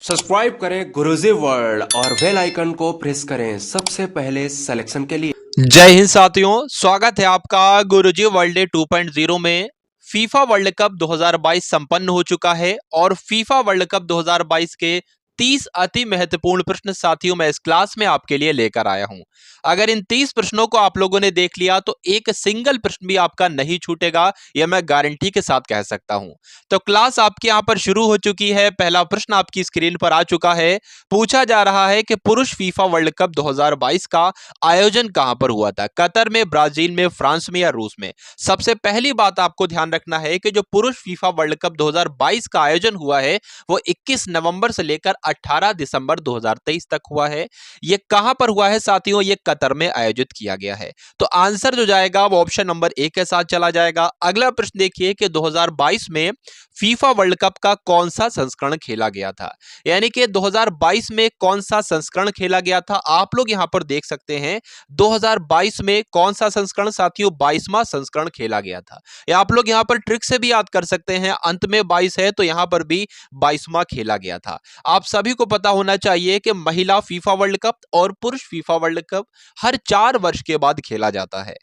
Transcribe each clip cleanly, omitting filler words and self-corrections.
Subscribe करें गुरुजी world और bell icon को प्रेस करें सबसे पहले सिलेक्शन के लिए। जय हिंद साथियों, स्वागत है आपका गुरुजी वर्ल्ड 2.0 में। फीफा वर्ल्ड कप 2022 संपन्न हो चुका है और फीफा वर्ल्ड कप 2022 के 30 अति महत्वपूर्ण प्रश्न साथियों मैं इस क्लास में आपके लिए लेकर आया हूं। अगर इन 30 प्रश्नों को आप लोगों ने देख लिया तो एक सिंगल प्रश्न भी आपका नहीं छूटेगा, यह मैं गारंटी के साथ कह सकता हूं। तो क्लास आपके यहां पर शुरू हो चुकी है। पहला प्रश्न आपकी स्क्रीन पर आ चुका है। पूछा जा रहा है कि पुरुष फीफा वर्ल्ड कप 2022 का आयोजन कहां पर हुआ था? कतर में, ब्राजील में, फ्रांस में या रूस में? सबसे पहली बात आपको ध्यान रखना है कि जो पुरुष फीफा वर्ल्ड कप 2022 का आयोजन हुआ है वो 21 नवंबर से लेकर 18 दिसंबर 2023 तक हुआ है। ये कहां पर हुआ है साथियों? ये कतर में आयोजित किया गया है। तो आंसर जो जाएगा वो ऑप्शन नंबर ए के साथ चला जाएगा। अगला प्रश्न देखिए कि 2022 में फीफा वर्ल्ड कप का कौन सा संस्करण खेला गया था? यानी कि 2022 में कौन सा संस्करण खेला गया था? आप लोग यहां पर देख सकते हैं 2022 में कौन सा संस्करण साथियों? 22वां संस्करण खेला गया था। या आप लोग यहां पर ट्रिक से भी याद कर सकते हैं, अंत में 22 है तो यहां पर भी 22वां खेला गया था। आप सभी को पता होना चाहिए कि महिला फीफा वर्ल्ड कप और पुरुष फीफा वर्ल्ड कप हर 4 वर्ष के बाद खेला जाता है।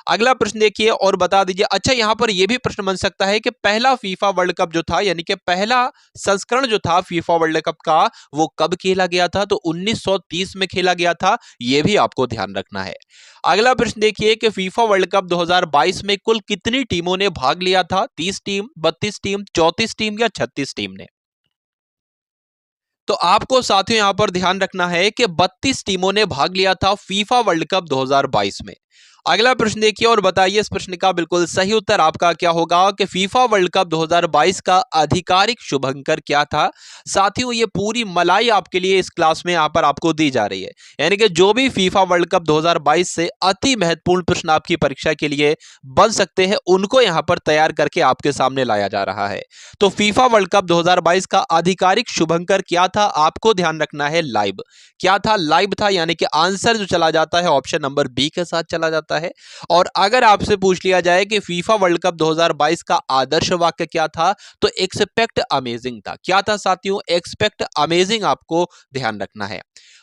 अगला प्रश्न देखिए और बता दीजिए। अच्छा, यहां पर यह भी प्रश्न बन सकता है कि पहला फीफा वर्ल्ड कप जो था, यानी कि पहला संस्करण जो था फीफा वर्ल्ड कप का, वो कब खेला गया था? तो 1930 में खेला गया था। यह भी आपको ध्यान रखना है। अगला प्रश्न देखिए कि फीफा वर्ल्ड कप 2022 में कुल कितनी टीमों ने भाग लिया था? 30 टीम, 32 टीम, 34 टीम या 36 टीम ने? तो आपको साथियों यहां पर ध्यान रखना है कि 32 टीमों ने भाग लिया था फीफा वर्ल्ड कप 2022 में। अगला प्रश्न देखिए और बताइए इस प्रश्न का बिल्कुल सही उत्तर आपका क्या होगा कि फीफा वर्ल्ड कप 2022 का आधिकारिक शुभंकर क्या था? साथियों ये पूरी मलाई आपके लिए इस क्लास में यहां पर आपको दी जा रही है। यानी कि जो भी फीफा वर्ल्ड कप 2022 से अति महत्वपूर्ण प्रश्न आपकी परीक्षा के लिए बन सकते हैं उनको यहां पर तैयार करके आपके सामने लाया जा रहा है। तो फीफा वर्ल्ड कप 2022 का आधिकारिक शुभंकर क्या था? आपको ध्यान रखना है लाइव। क्या था? लाइव था। यानी कि आंसर जो चला जाता है ऑप्शन नंबर बी के साथ चला जाता है। और अगर आपसे पूछ लिया जाए कि फीफा वर्ल्ड कप 2022 का आदर्श वाक्य क्या था, तो एक्सपेक्ट अमेजिंग था। क्या था साथियों? एक्सपेक्ट अमेजिंग आपको ध्यान रखना है।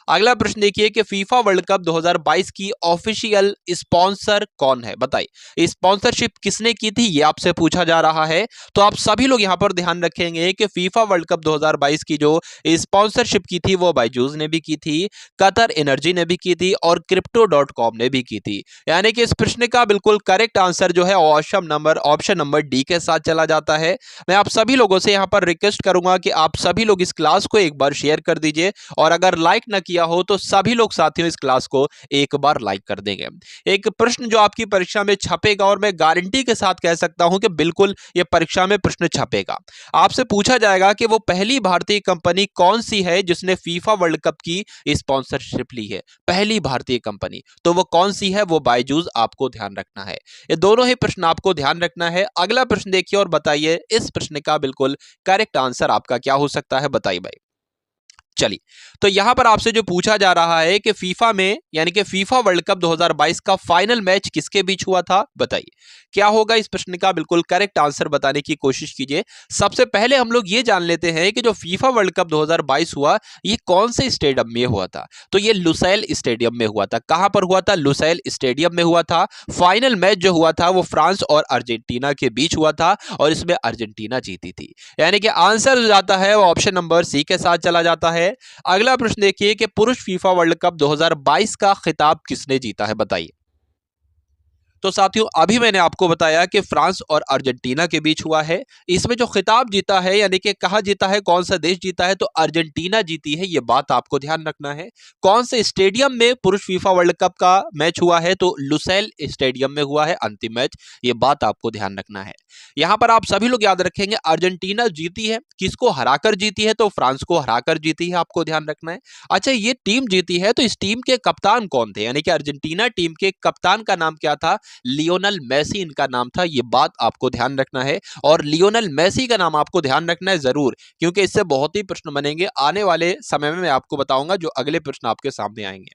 अगला प्रश्न देखिए कि फीफा वर्ल्ड कप 2022 की ऑफिशियल स्पॉन्सर कौन है? बताइए स्पॉन्सरशिप किसने की थी, ये आपसे पूछा जा रहा है। तो आप सभी लोग यहां पर ध्यान रखेंगे कि फीफा वर्ल्ड कप 2022 की जो स्पॉन्सरशिप की थी वो बायजूस ने भी की थी, कतर एनर्जी ने भी की थी और crypto.com ने भी की थी। यानी कि इस प्रश्न का बिल्कुल करेक्ट आंसर जो है ऑप्शन नंबर डी के साथ चला जाता है। मैं आप सभी लोगों से यहां पर रिक्वेस्ट करूंगा कि आप सभी लोग इस क्लास को एक बार शेयर कर दीजिए और अगर लाइक ना किया हो तो सभी लोग साथियों इस क्लास को एक बार लाइक कर देंगे। एक प्रश्न जो आपकी परीक्षा में छपेगा और मैं गारंटी के साथ कह सकता हूं कि बिल्कुल यह परीक्षा में प्रश्न छपेगा। आपसे पूछा जाएगा कि वो पहली भारतीय कंपनी कौन सी है जिसने फीफा वर्ल्ड कप की स्पॉन्सरशिप ली है? पहली भारतीय कंपनी तो वो कौन सी है? वो बायजूस आपको ध्यान रखना है। ये दोनों ही प्रश्न आपको ध्यान रखना है। अगला प्रश्न देखिए और बताइए इस प्रश्न का बिल्कुल करेक्ट आंसर आपका क्या हो सकता है? बताइए भाई। चलिए, तो यहां पर आपसे जो पूछा जा रहा है कि फीफा में यानी कि फीफा वर्ल्ड कप 2022 का फाइनल मैच किसके बीच हुआ था? बताइए क्या होगा? इस प्रश्न का बिल्कुल करेक्ट आंसर बताने की कोशिश कीजिए। सबसे पहले हम लोग ये जान लेते हैं कि जो फीफा वर्ल्ड कप 2022 हुआ ये कौन से स्टेडियम में हुआ था? तो ये लुसैल स्टेडियम में हुआ था। कहां पर हुआ था? लुसैल स्टेडियम में हुआ था। फाइनल मैच जो हुआ था वो फ्रांस और अर्जेंटीना के बीच हुआ था और इसमें अर्जेंटीना जीती थी। यानी कि आंसर जो जाता है वो ऑप्शन नंबर सी के साथ चला जाता है। अगला प्रश्न देखिए कि पुरुष फीफा वर्ल्ड कप 2022 का खिताब किसने जीता है? बताइए। तो साथियों अभी मैंने आपको बताया कि फ्रांस और अर्जेंटीना के बीच हुआ है। इसमें जो खिताब जीता है यानी कि कहां जीता है, कौन सा देश जीता है, तो अर्जेंटीना जीती है। यह बात आपको ध्यान रखना है। कौन से स्टेडियम में पुरुष फीफा वर्ल्ड कप का मैच हुआ है? तो लुसैल स्टेडियम में हुआ है अंतिम मैच। यह बात आपको ध्यान रखना है। यहां पर आप सभी लोग याद रखेंगे अर्जेंटीना जीती है। किसको हराकर जीती है? तो फ्रांस को हराकर जीती है। आपको ध्यान रखना है। अच्छा, ये टीम जीती है तो इस टीम के कप्तान कौन थे? यानी कि अर्जेंटीना टीम के कप्तान का नाम क्या था? लियोनल मेसी इनका नाम था। ये बात आपको ध्यान रखना है और लियोनल मेसी का नाम आपको ध्यान रखना है जरूर, क्योंकि इससे बहुत ही प्रश्न बनेंगे आने वाले समय में। मैं आपको बताऊंगा जो अगले प्रश्न आपके सामने आएंगे।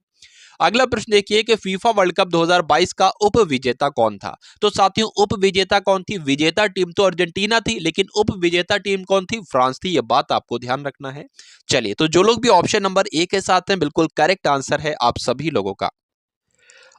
अगला प्रश्न देखिए कि फीफा वर्ल्ड कप 2022 का उप विजेता कौन था। तो साथियों उप विजेता कौन थी? विजेता टीम तो अर्जेंटीना थी, लेकिन उप विजेता टीम कौन थी? फ्रांस थी। यह बात आपको ध्यान रखना है। चलिए, तो जो लोग भी ऑप्शन नंबर ए के साथ हैं, बिल्कुल करेक्ट आंसर है आप सभी लोगों का।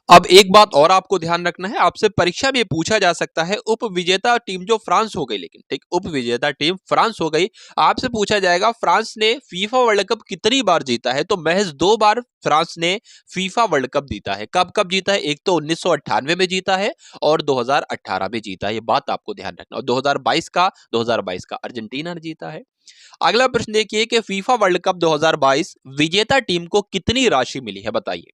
अब एक बात और आपको ध्यान रखना है, आपसे परीक्षा में पूछा जा सकता है, उप विजेता टीम जो फ्रांस हो गई, लेकिन ठीक उप विजेता टीम फ्रांस हो गई, आपसे पूछा जाएगा फ्रांस ने फीफा वर्ल्ड कप कितनी बार जीता है? तो महज 2 बार फ्रांस ने फीफा वर्ल्ड कप जीता है। कब कब जीता है? एक तो 1998 में जीता है और 2018 में जीता है। ये बात आपको ध्यान रखना। और 2022 का अर्जेंटीना ने जीता है। अगला प्रश्न देखिए कि फीफा वर्ल्ड कप 2022 विजेता टीम को कितनी राशि मिली है, बताइए।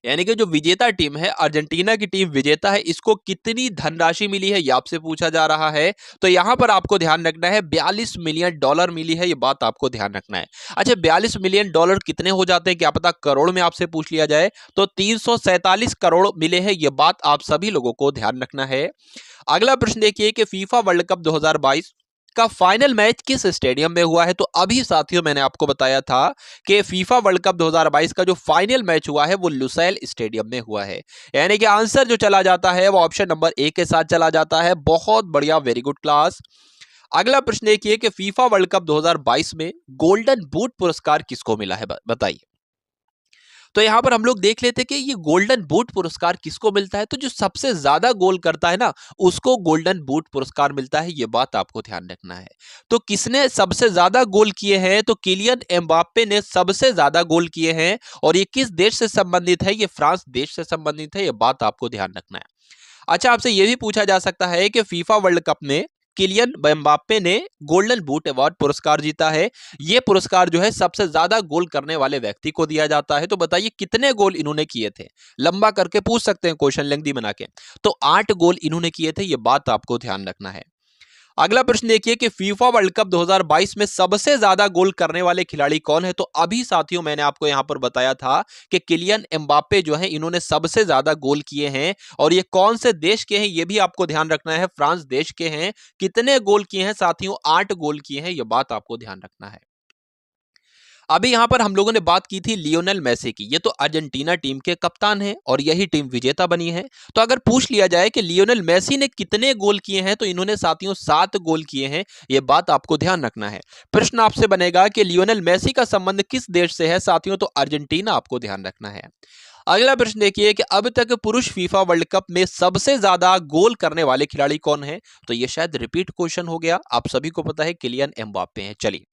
यानी कि जो विजेता टीम है, अर्जेंटीना की टीम विजेता है, इसको कितनी धनराशि मिली है, ये आपसे पूछा जा रहा है। तो यहां पर आपको ध्यान रखना है, $42 मिलियन मिली है। ये बात आपको ध्यान रखना है। अच्छा, $42 मिलियन कितने हो जाते हैं, क्या पता करोड़ में आपसे पूछ लिया जाए। तो 347 करोड़ मिले हैं। ये बात आप सभी लोगों को ध्यान रखना है। अगला प्रश्न देखिए कि फीफा वर्ल्ड कप 2022 का फाइनल मैच किस स्टेडियम में हुआ है। तो अभी साथियों मैंने आपको बताया था कि फीफा वर्ल्ड कप 2022 का जो फाइनल मैच हुआ है वो लुसैल स्टेडियम में हुआ है। यानी कि आंसर जो चला जाता है वो ऑप्शन नंबर ए के साथ चला जाता है। बहुत बढ़िया, वेरी गुड क्लास। अगला प्रश्न देखिए कि फीफा वर्ल्ड कप 2022 में गोल्डन बूट पुरस्कार किसको मिला है, बताइए। तो यहां पर हम लोग देख लेते हैं कि ये गोल्डन बूट पुरस्कार किसको मिलता है। तो जो सबसे ज्यादा गोल करता है ना, उसको गोल्डन बूट पुरस्कार मिलता है। ये बात आपको ध्यान रखना है। तो किसने सबसे ज्यादा गोल किए हैं? तो किलियन एम्बाप्पे ने सबसे ज्यादा गोल किए हैं। और ये किस देश से संबंधित है? ये फ्रांस देश से संबंधित है। ये बात आपको ध्यान रखना है। अच्छा, आपसे यह भी पूछा जा सकता है कि फीफा वर्ल्ड कप में किलियन एम्बाप्पे ने गोल्डन बूट अवार्ड पुरस्कार जीता है। यह पुरस्कार जो है सबसे ज्यादा गोल करने वाले व्यक्ति को दिया जाता है। तो बताइए कितने गोल इन्होंने किए थे? लंबा करके पूछ सकते हैं क्वेश्चन, लेंथी बना के। तो 8 गोल इन्होंने किए थे। यह बात आपको ध्यान रखना है। अगला प्रश्न देखिए कि फीफा वर्ल्ड कप 2022 में सबसे ज्यादा गोल करने वाले खिलाड़ी कौन है। तो अभी साथियों मैंने आपको यहां पर बताया था कि किलियन एम्बाप्पे जो है इन्होंने सबसे ज्यादा गोल किए हैं। और ये कौन से देश के हैं ये भी आपको ध्यान रखना है। फ्रांस देश के हैं। कितने गोल किए हैं साथियों? 8 गोल किए हैं। यह बात आपको ध्यान रखना है। अभी यहां पर हम लोगों ने बात की थी लियोनेल मेसी की। ये तो अर्जेंटीना टीम के कप्तान हैं और यही टीम विजेता बनी है। तो अगर पूछ लिया जाए कि लियोनेल मेसी ने कितने गोल किए हैं, तो इन्होंने साथियों 7 गोल किए हैं। ये बात आपको ध्यान रखना है। प्रश्न आपसे बनेगा कि लियोनेल मेसी का संबंध किस देश से है साथियों? तो अर्जेंटीना आपको ध्यान रखना है। अगला प्रश्न देखिए कि अब तक पुरुष फीफा वर्ल्ड कप में सबसे ज्यादा गोल करने वाले खिलाड़ी कौन है। तो ये शायद रिपीट क्वेश्चन हो गया। आप सभी को पता है किलियन एम्बाप्पे हैं। चलिए,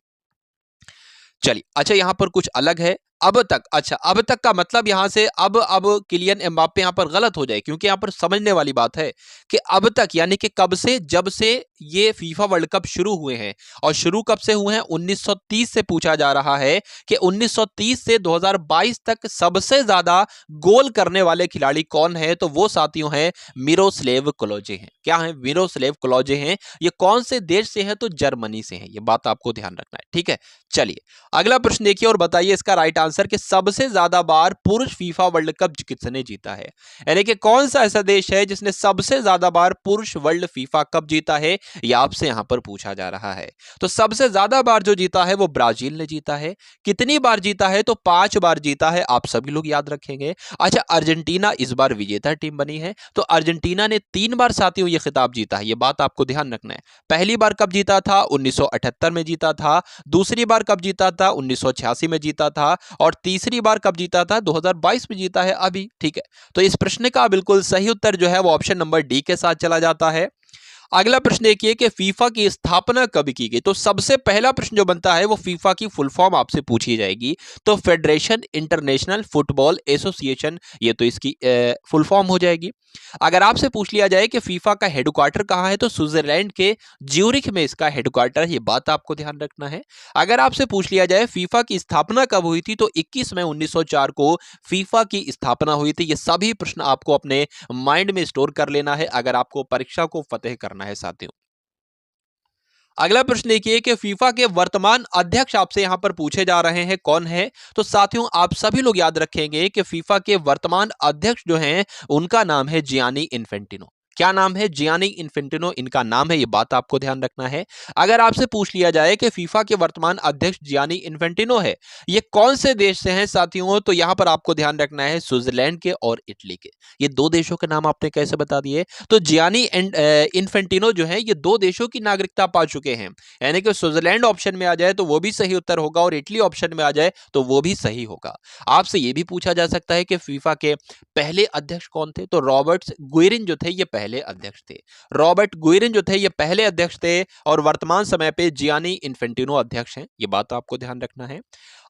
अच्छा यहां पर कुछ अलग है। अब तक, अच्छा अब तक का मतलब यहां से अब किलियन एम्बाप्पे यहां पर गलत हो जाए, क्योंकि यहां पर समझने वाली बात है कि अब तक यानी कि कब से, जब से ये फीफा वर्ल्ड कप शुरू हुए हैं। और शुरू कब से हुए हैं? 1930 से पूछा जा रहा है कि 1930 से 2022 तक सबसे ज्यादा गोल करने वाले खिलाड़ी कौन है। तो वो साथियों हैं मिरोस्लेव क्लोजे हैं। क्या है? मिरोस्लेव क्लोजे हैं। ये कौन से देश से है? तो जर्मनी से है। ये बात आपको ध्यान रखना है। ठीक है, चलिए अगला प्रश्न देखिए और बताइए इसका राइट आंसर कि सबसे ज्यादा बार पुरुष फीफा वर्ल्ड कप किसने जीता है। यानी कि कौन सा ऐसा देश है जिसने सबसे ज्यादा बार पुरुष वर्ल्ड फीफा कप जीता है, यह आपसे यहां पर पूछा जा रहा है। तो सबसे ज्यादा बार जो जीता है वो ब्राजील ने जीता है। कितनी बार जीता है? तो 5 बार जीता है। आप सभी लोग याद रखेंगे। अच्छा, अर्जेंटीना इस बार विजेता टीम बनी है। तो अर्जेंटीना ने 3 बार साथियों ये खिताब जीता है। ये बात आपको ध्यान रखना है। पहली बार कब जीता था? 1978 में जीता था। दूसरी बार कब जीता था? 1986 में जीता था। और तीसरी बार कब जीता था? 2022 में जीता है अभी। ठीक है, तो इस प्रश्न का बिल्कुल सही उत्तर जो है वो ऑप्शन नंबर डी के साथ चला जाता है। अगला प्रश्न देखिए कि फीफा की स्थापना कब की गई। तो सबसे पहला प्रश्न जो बनता है वो फीफा की फुल फॉर्म आपसे पूछी जाएगी। तो फेडरेशन इंटरनेशनल फुटबॉल एसोसिएशन, ये तो इसकी फुल फॉर्म हो जाएगी। अगर आपसे पूछ लिया जाए कि फीफा का हेडक्वार्टर कहाँ है, तो स्विट्जरलैंड के ज्यूरिख में इसका हेडक्वार्टर है। ये बात आपको ध्यान रखना है। अगर आपसे पूछ लिया जाए फीफा की स्थापना कब हुई थी, तो 21 मई 1904 को फीफा की स्थापना हुई थी। ये सभी प्रश्न आपको अपने माइंड में स्टोर कर लेना है अगर आपको परीक्षा को फतेह करना है साथियों। अगला प्रश्न देखिए कि फीफा के वर्तमान अध्यक्ष आपसे यहां पर पूछे जा रहे हैं कौन है। तो साथियों आप सभी लोग याद रखेंगे कि फीफा के वर्तमान अध्यक्ष जो हैं उनका नाम है जियानी इन्फेंटिनो। क्या नाम है? जियानी इन्फेंटिनो इनका नाम है, ये बात आपको ध्यान रखना है। अगर आपसे पूछ लिया जाए कि फीफा के वर्तमान अध्यक्ष जियानी इन्फेंटिनो है, ये कौन से देश से हैं साथियों, तो यहां पर आपको ध्यान रखना है स्विट्जरलैंड के और इटली के। ये दो देशों के नाम आपने कैसे बता दिए? तो जियानी इन्फेंटिनो जो है ये दो देशों की नागरिकता पा चुके हैं, यानी कि स्विट्जरलैंड ऑप्शन में आ जाए तो वो भी सही उत्तर होगा और इटली ऑप्शन में आ जाए तो वो भी सही होगा। आपसे ये भी पूछा जा सकता है कि फीफा के पहले अध्यक्ष कौन थे, तो रॉबर्ट गुइरिन जो थे ये पहले अध्यक्ष थे। रॉबर्ट गुइरिन जो थे ये पहले अध्यक्ष थे और वर्तमान समय पे जियानी इन्फेंटिनो अध्यक्ष हैं, ये बात आपको ध्यान रखना है।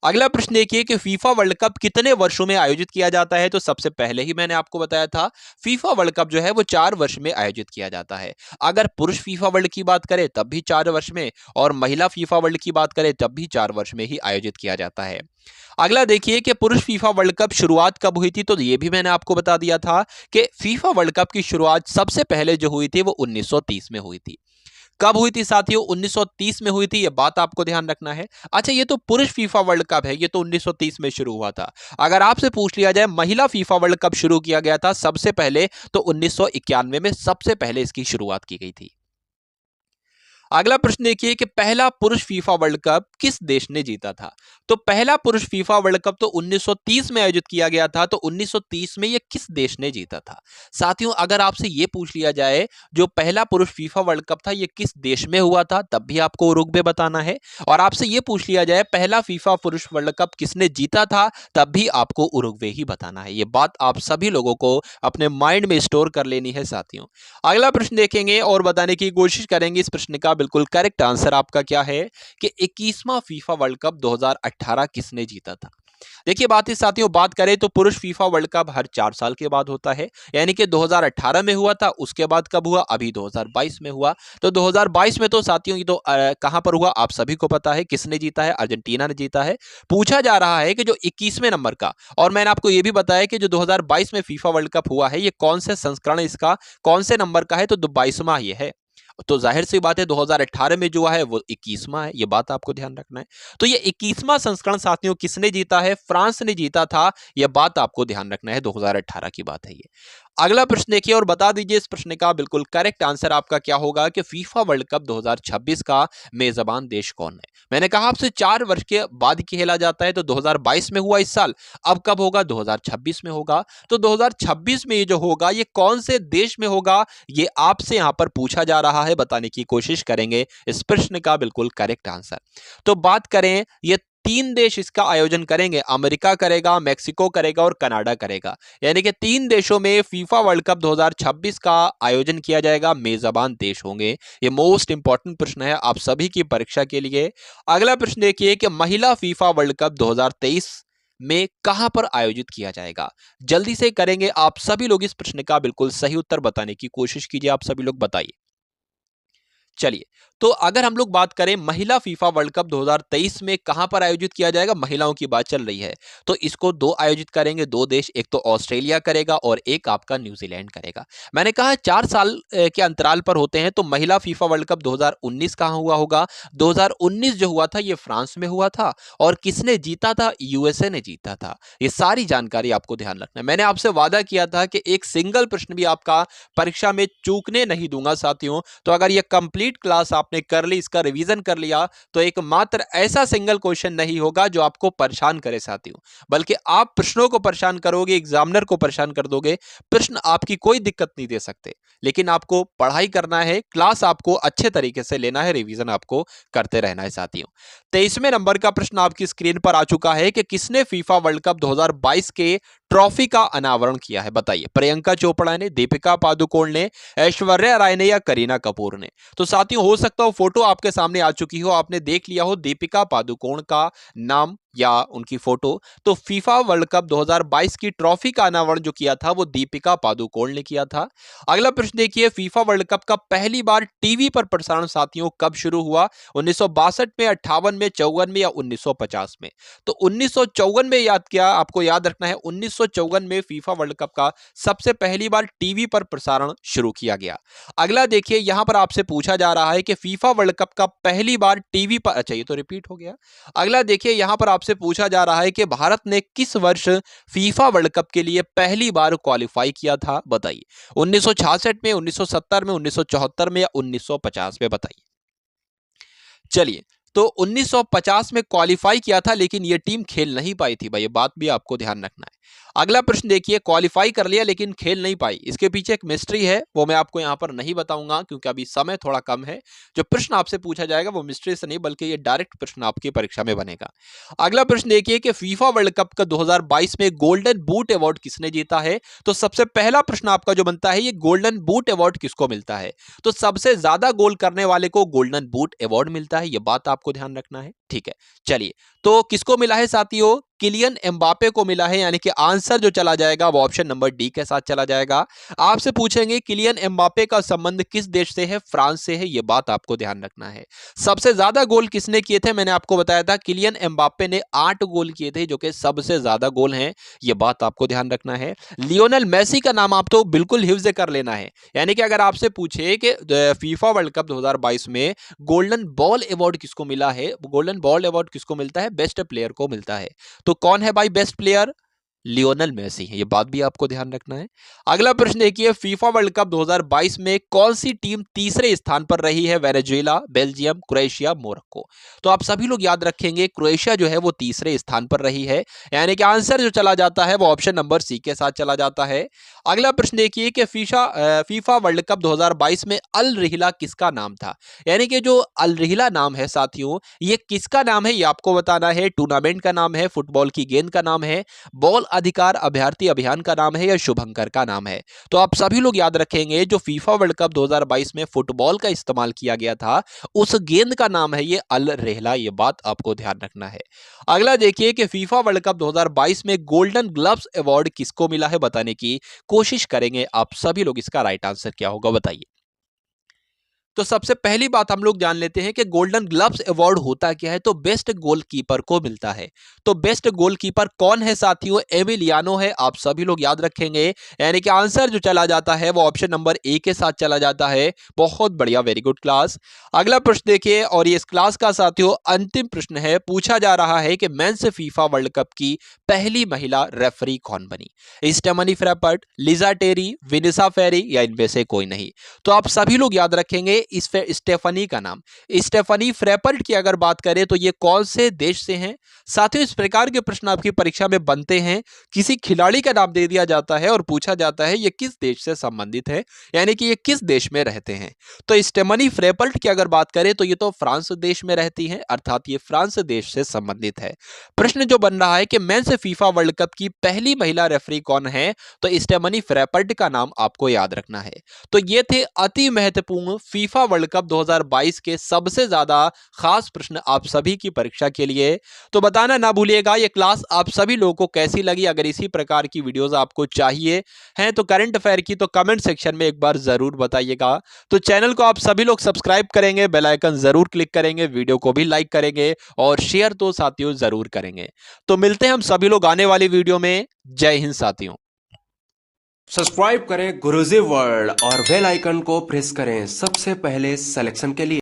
अगला प्रश्न देखिए कि फीफा वर्ल्ड कप कितने वर्षों में आयोजित किया जाता है, तो सबसे पहले ही मैंने आपको बताया था फीफा वर्ल्ड कप जो है वो 4 वर्ष में आयोजित किया जाता है। अगर पुरुष फीफा वर्ल्ड की बात करें तब भी 4 वर्ष में और महिला फीफा वर्ल्ड की बात करें तब भी 4 वर्ष में ही आयोजित किया जाता है। अगला देखिए कि पुरुष फीफा वर्ल्ड कप शुरुआत कब हुई थी, तो ये भी मैंने आपको बता दिया था कि फीफा वर्ल्ड कप की शुरुआत सबसे पहले जो हुई थी वो 1930 में हुई थी। कब हुई थी साथियों? 1930 में हुई थी, ये बात आपको ध्यान रखना है। अच्छा, ये तो पुरुष फीफा वर्ल्ड कप है, ये तो 1930 में शुरू हुआ था। अगर आपसे पूछ लिया जाए महिला फीफा वर्ल्ड कप शुरू किया गया था सबसे पहले, तो 1991 में सबसे पहले इसकी शुरुआत की गई थी। अगला प्रश्न देखिए कि पहला पुरुष फीफा वर्ल्ड कप किस देश ने जीता था, तो पहला पुरुष फीफा वर्ल्ड कप तो 1930 में आयोजित किया गया था, तो 1930 में यह किस देश ने जीता था? साथियों, अगर आपसे यह पूछ लिया जाए जो पहला पुरुष फीफा वर्ल्ड कप था यह किस देश में हुआ था, तब भी आपको उरुग्वे बताना है। और आपसे यह पूछ लिया जाए पहला फीफा पुरुष वर्ल्ड कप किसने जीता था, तब भी आपको उरुग्वे ही बताना है। यह बात आप सभी लोगों को अपने माइंड में स्टोर कर लेनी है साथियों। अगला प्रश्न देखेंगे और बताने की कोशिश करेंगे इस प्रश्न का बिल्कुल करेक्ट आंसर आपका क्या है कि 21वां फीफा वर्ल्ड कप 2018 किसने जीता था। देखिए बात ही साथियों, बात करें तो पुरुष फीफा वर्ल्ड कप हर 4 साल के बाद होता है, यानी कि 2018 में हुआ था, उसके बाद कब हुआ? अभी 2022 में हुआ। तो 2022 में तो साथियों ये तो कहां पर हुआ आप सभी को पता है, किसने जीता है? अर्जेंटीना ने जीता है। पूछा जा रहा है कि जो 21वें नंबर का, और मैंने आपको यह भी बताया कि जो 2022 में फीफा वर्ल्ड कप हुआ है ये कौन से संस्करण इसका कौन से नंबर का है, तो 22वां ये है। तो जाहिर सी बात है 2018 में जो है वो 21वां है, ये बात आपको ध्यान रखना है। तो ये 21वां संस्करण साथियों किसने जीता है? फ्रांस ने जीता था, यह बात आपको ध्यान रखना है, 2018 की बात है ये। अगला प्रश्न देखिए और बता दीजिए इस प्रश्न का बिल्कुल करेक्ट आंसर आपका क्या होगा कि फीफा वर्ल्ड कप 2026 का मेजबान देश कौन है। मैंने कहा आपसे 4 वर्ष के बाद खेला जाता है, तो 2022 में हुआ इस साल, अब कब होगा? 2026 में होगा। तो 2026 में ये जो होगा ये कौन से देश में होगा, ये आपसे यहां पर पूछा जा रहा है, बताने की कोशिश करेंगे इस प्रश्न का बिल्कुल करेक्ट आंसर। तो बात करें, ये 3 देश इसका आयोजन करेंगे, अमेरिका करेगा, मेक्सिको करेगा और कनाडा करेगा, यानी कि 3 देशों में फीफा वर्ल्ड कप 2026 का आयोजन किया जाएगा, मेजबान देश होंगे। ये मोस्ट इंपॉर्टेंट प्रश्न है आप सभी की परीक्षा के लिए। अगला प्रश्न देखिए कि महिला फीफा वर्ल्ड कप 2023 में कहां पर आयोजित किया जाएगा। जल्दी से करेंगे आप सभी लोग इस प्रश्न का बिल्कुल सही उत्तर बताने की कोशिश कीजिए, आप सभी लोग बताइए। चलिए, तो अगर हम लोग बात करें महिला फीफा वर्ल्ड कप 2023 में कहां पर आयोजित किया जाएगा, महिलाओं की बात चल रही है, तो इसको 2 आयोजित करेंगे, 2 देश, एक तो ऑस्ट्रेलिया करेगा और एक आपका न्यूजीलैंड करेगा। मैंने कहा 4 साल के अंतराल पर होते हैं, तो महिला फीफा वर्ल्ड कप 2019 कहां हुआ होगा? 2019 जो हुआ था ये फ्रांस में हुआ था, और किसने जीता था? यूएसए ने जीता था। ये सारी जानकारी आपको ध्यान रखना है। मैंने आपसे वादा किया था कि एक सिंगल प्रश्न भी आपका परीक्षा में चूकने नहीं दूंगा साथियों। तो अगर ये कंप्लीट क्लास आपने कर ली, इसका रिवीजन कर लिया, तो एक मात्र ऐसा सिंगल क्वेश्चन नहीं होगा जो आपको परेशान करे साथियों, बल्कि आप प्रश्नों को परेशान करोगे, एग्जामिनर को परेशान कर दोगे। प्रश्न आपकी कोई दिक्कत नहीं दे सकते, लेकिन आपको पढ़ाई करना है, क्लास आपको अच्छे तरीके से लेना है, रिवीजन आपको करते रहना है साथियों। 23वें नंबर का प्रश्न आपकी स्क्रीन पर आ चुका है कि किसने फीफा वर्ल्ड कप 2022 के ट्रॉफी का अनावरण किया है, बताइए। प्रियंका चोपड़ा ने, दीपिका पादुकोण ने, ऐश्वर्या राय ने या करीना कपूर ने? तो साथियों हो सकता हो फोटो आपके सामने आ चुकी हो, आपने देख लिया हो दीपिका पादुकोण का नाम या उनकी फोटो। तो फीफा वर्ल्ड कप 2022 की ट्रॉफी का अनावरण जो किया था वो दीपिका पादुकोण ने किया था। अगला प्रश्न देखिए, फीफा वर्ल्ड कप का पहली बार टीवी पर प्रसारण साथियों कब शुरू हुआ? 1962 में, 58 में, 54 में या 1950 में? तो 1954 में याद किया, आपको याद रखना है 1954 में फीफा वर्ल्ड कप का सबसे पहली बार टीवी पर प्रसारण शुरू किया गया। अगला देखिए, यहां पर आपसे पूछा जा रहा है कि फीफा वर्ल्ड कप का पहली बार टीवी पर, अच्छा ये तो रिपीट हो गया। अगला देखिए, यहां पर आपसे आपसे पूछा जा रहा है कि भारत ने किस वर्ष फीफा वर्ल्ड कप के लिए पहली बार क्वालिफाई किया था, बताइए। 1966 में, 1970 में, 1974 में या 1950 में, बताइए। चलिए, तो 1950 में क्वालिफाई किया था, लेकिन ये टीम खेल नहीं पाई थी भाई, ये बात भी आपको ध्यान रखना है। अगला प्रश्न देखिए, क्वालिफाई कर लिया लेकिन खेल नहीं पाई, इसके पीछे एक मिस्ट्री है, वो मैं आपको यहां पर नहीं बताऊंगा क्योंकि अभी समय थोड़ा कम है। जो प्रश्न आपसे पूछा जाएगा वो मिस्ट्री से नहीं बल्कि ये डायरेक्ट प्रश्न आपकी परीक्षा में बनेगा। अगला प्रश्न देखिए कि फीफा वर्ल्ड कप का 2022 में गोल्डन बूट अवार्ड किसने जीता है। तो सबसे पहला प्रश्न आपका जो बनता है, ये गोल्डन बूट अवार्ड किसको मिलता है। तो सबसे ज्यादा गोल करने वाले को गोल्डन बूट अवार्ड मिलता है, यह बात आपको ध्यान रखना है, ठीक है। चलिए, तो किसको मिला है साथियों, किलियन एम्बापे को मिला है, यानी कि आंसर जो चला जाएगा वो ऑप्शन नंबर डी के साथ चला जाएगा। आपसे पूछेंगे किलियन एम्बापे का संबंध किस देश से है, फ्रांस से है, यह बात आपको ध्यान रखना है। सबसे ज्यादा गोल किसने किए थे, मैंने आपको बताया था किलियन एम्बापे ने 8 गोल किए थे, जो कि सबसे ज्यादा गोल हैं, यह बात आपको ध्यान रखना है। लियोनेल मेसी का नाम आप तो बिल्कुल हिफ्ज कर लेना है, यानी कि अगर आपसे पूछे कि फीफा वर्ल्ड कप 2022 में गोल्डन बॉल अवार्ड किसको मिला है, गोल्डन बॉल अवार्ड किसको मिलता है, बेस्ट प्लेयर को मिलता है। तो कौन है भाई बेस्ट प्लेयर, लियोनेल मेसी है, ये बात भी आपको ध्यान रखना है। अगला प्रश्न देखिए, फीफा वर्ल्ड कप 2022 में कौन सी टीम तीसरे स्थान पर रही है, वेनेजुएला, बेल्जियम, क्रोएशिया, मोरक्को। तो आप सभी लोग याद रखेंगे क्रोएशिया जो है वो तीसरे स्थान पर रही है, यानी कि आंसर जो चला जाता है वो ऑप्शन नंबर सी के साथ चला जाता है। अगला प्रश्न देखिए कि फीफा वर्ल्ड कप 2022 में अल रिहला किसका नाम था, यानी कि जो अल रिहला नाम है साथियों, ये किसका नाम है ये आपको बताना है। टूर्नामेंट का नाम है, फुटबॉल की गेंद का नाम है, बॉल अधिकार अभ्यर्थी अभियान का नाम है या शुभंकर का नाम है। तो आप सभी लोग याद रखेंगे जो फीफा वर्ल्ड कप 2022 में फुटबॉल का इस्तेमाल किया गया था, उस गेंद का नाम है ये अल रेहला, ये बात आपको ध्यान रखना है। अगला देखिए कि फीफा वर्ल्ड कप 2022 में गोल्डन ग्लव्स अवार्ड किसको मिला है, बताने की कोशिश करेंगे आप सभी लोग। इसका राइट आंसर क्या होगा बताइए। तो सबसे पहली बात हम लोग जान लेते हैं कि गोल्डन ग्लव्स अवार्ड होता क्या है। तो बेस्ट गोलकीपर को मिलता है। तो बेस्ट गोलकीपर कौन है साथियों, एमिलियानो है, आप सभी लोग याद रखेंगे, यानी कि आंसर जो चला जाता है वो ऑप्शन नंबर ए के साथ चला जाता है। बहुत बढ़िया, वेरी गुड क्लास। अगला प्रश्न देखिए, और ये इस क्लास का साथियों अंतिम प्रश्न है। पूछा जा रहा है कि मेंस फीफा वर्ल्ड कप की पहली महिला रेफरी कौन बनी, स्टेफनी फ्रैपर्ट, लिजा टेरी, विनिसा फेरी या इनमें से कोई नहीं। तो आप सभी लोग याद रखेंगे स्टेफनी का नाम। स्टेफनी फ्रैपर्ट की अगर बात करें तो ये कौन से देश से हैं। साथियों, इस प्रकार के प्रश्न आपकी परीक्षा में बनते हैं, किसी खिलाड़ी का नाम दे दिया जाता है और पूछा जाता है ये किस देश से संबंधित है, यानी कि ये किस देश में रहते हैं। तो स्टेफनी फ्रैपर्ट की अगर बात करें तो ये तो फ्रांस देश में रहती हैं, अर्थात ये फ्रांस देश से संबंधित है। प्रश्न जो बन रहा है कि मेंस फीफा वर्ल्ड कप की पहली महिला रेफरी कौन है, तो स्टेफनी फ्रैपर्ट का नाम आपको याद रखना है। तो ये थे अति महत्वपूर्ण फीफा वर्ल्ड कप 2022 के सबसे ज्यादा खास प्रश्न आप सभी की परीक्षा के लिए। तो बताना ना भूलिएगा ये क्लास आप सभी लोगों को कैसी लगी। अगर इसी प्रकार की वीडियोस आपको चाहिए हैं तो करंट अफेयर की, तो कमेंट सेक्शन में एक बार जरूर बताइएगा। तो चैनल को आप सभी लोग सब्सक्राइब करेंगे, बेल आइकन जरूर क्लिक करेंगे, वीडियो को भी लाइक करेंगे और शेयर तो साथियों जरूर करेंगे। तो मिलते हैं हम सभी लोग आने वाली वीडियो में। जय हिंद साथियों। सब्सक्राइब करें गुरुजी वर्ल्ड और बेल आइकन को प्रेस करें सबसे पहले सिलेक्शन के लिए।